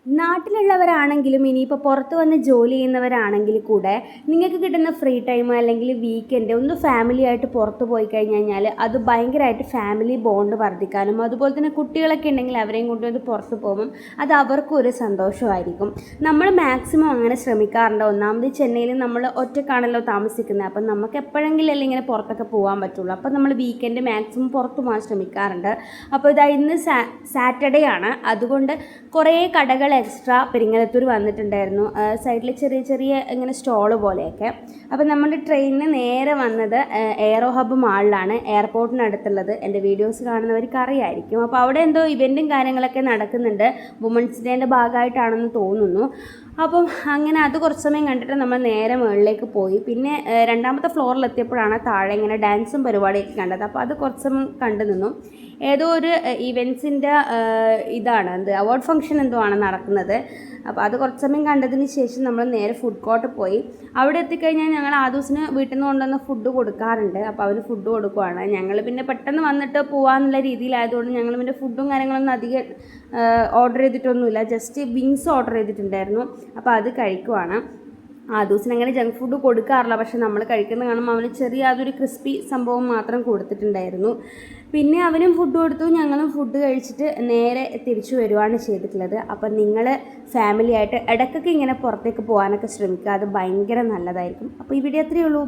നാട്ടിലുള്ളവരാണെങ്കിലും ഇനിയിപ്പോൾ പുറത്ത് വന്ന് ജോലി ചെയ്യുന്നവരാണെങ്കിൽ കൂടെ നിങ്ങൾക്ക് കിട്ടുന്ന ഫ്രീ ടൈം അല്ലെങ്കിൽ വീക്കെൻഡ് ഒന്ന് ഫാമിലി ആയിട്ട് പുറത്ത് പോയി കഴിഞ്ഞാൽ അത് ഭയങ്കരമായിട്ട് ഫാമിലി ബോണ്ട് വർദ്ധിക്കാനും അതുപോലെ തന്നെ കുട്ടികളൊക്കെ ഉണ്ടെങ്കിൽ അവരെയും കൊണ്ടുവന്ന് പുറത്ത് പോകും അത് അവർക്കും ഒരു സന്തോഷമായിരിക്കും. നമ്മൾ മാക്സിമം അങ്ങനെ ശ്രമിക്കാറുണ്ട്. ഒന്നാമത് ചെന്നൈയിൽ നമ്മൾ ഒറ്റക്കാണല്ലോ താമസിക്കുന്നത്. അപ്പം നമുക്ക് എപ്പോഴെങ്കിലും അല്ലേ ഇങ്ങനെ പുറത്തൊക്കെ പോകാൻ പറ്റുള്ളൂ. അപ്പോൾ നമ്മൾ വീക്കെൻഡ് മാക്സിമം പുറത്ത് പോകാൻ ശ്രമിക്കാറുണ്ട്. അപ്പോൾ ഇതാ ഇന്ന് സാറ്റർഡേ ആണ്. അതുകൊണ്ട് കുറേ കടകൾ എക്സ്ട്രാ പെരിങ്ങലത്തൂർ വന്നിട്ടുണ്ടായിരുന്നു. സൈഡിൽ ചെറിയ ചെറിയ ഇങ്ങനെ സ്റ്റോള് പോലെയൊക്കെ. അപ്പോൾ നമ്മുടെ ട്രെയിനിന് നേരെ വന്നത് എയറോ ഹബ്ബ് മാളിലാണ്, എയർപോർട്ടിനടുത്തുള്ളത്. എൻ്റെ വീഡിയോസ് കാണുന്നവർക്ക് അറിയായിരിക്കും. അപ്പോൾ അവിടെ എന്തോ ഇവൻറ്റും കാര്യങ്ങളൊക്കെ നടക്കുന്നുണ്ട്. വുമൻസ് ഡേൻ്റെ ഭാഗമായിട്ടാണെന്ന് തോന്നുന്നു. അപ്പം അങ്ങനെ അത് കുറച്ച് സമയം കണ്ടിട്ട് നമ്മൾ നേരെ മുകളിലേക്ക് പോയി. പിന്നെ രണ്ടാമത്തെ ഫ്ലോറിലെത്തിയപ്പോഴാണ് താഴെ ഇങ്ങനെ ഡാൻസും പരിപാടിയൊക്കെ കണ്ടത്. അപ്പോൾ അത് കുറച്ച് സമയം കണ്ടു നിന്നു. ഏതോ ഒരു ഇവൻസിൻ്റെ ഇതാണ് അവാർഡ് ഫംഗ്ഷൻ എന്തോ ആണ് നടക്കുന്നത്. അപ്പോൾ അത് കുറച്ച് സമയം കണ്ടതിന് ശേഷം നമ്മൾ നേരെ ഫുഡ് കോർട്ട് പോയി. അവിടെ എത്തിക്കഴിഞ്ഞാൽ ഞങ്ങൾ ആദൂസിന് വീട്ടിൽ നിന്ന് കൊണ്ടുവന്ന ഫുഡ് കൊടുക്കാറുണ്ട്. അപ്പോൾ അവർ ഫുഡ് കൊടുക്കുവാണ്. ഞങ്ങൾ പിന്നെ പെട്ടെന്ന് വന്നിട്ട് പോകാമെന്നുള്ള രീതിയിലായതുകൊണ്ട് ഞങ്ങൾ പിന്നെ ഫുഡും കാര്യങ്ങളൊന്നും അധികം ഓർഡർ ചെയ്തിട്ടൊന്നുമില്ല. ജസ്റ്റ് വിങ്സ് ഓർഡർ ചെയ്തിട്ടുണ്ടായിരുന്നു. അപ്പോൾ അത് കഴിക്കുവാണ്. ആദൂസിന് അങ്ങനെ ജങ്ക് ഫുഡ് കൊടുക്കാറില്ല. പക്ഷെ നമ്മൾ കഴിക്കുന്നത് കാണുമ്പോൾ അവന് ചെറിയ അതൊരു ക്രിസ്പി സംഭവം മാത്രം കൊടുത്തിട്ടുണ്ടായിരുന്നു. പിന്നെ അവനും ഫുഡ് കൊടുത്തു. ഞങ്ങളും ഫുഡ് കഴിച്ചിട്ട് നേരെ തിരിച്ചു വരുവാണ് ചെയ്തിട്ടുള്ളത്. അപ്പം നിങ്ങൾ ഫാമിലി ആയിട്ട് ഇടയ്ക്കൊക്കെ ഇങ്ങനെ പുറത്തേക്ക് പോകാനൊക്കെ ശ്രമിക്കുക. അത് ഭയങ്കര നല്ലതായിരിക്കും. അപ്പോൾ ഈ വീഡിയോ അത്രയേ ഉള്ളൂ.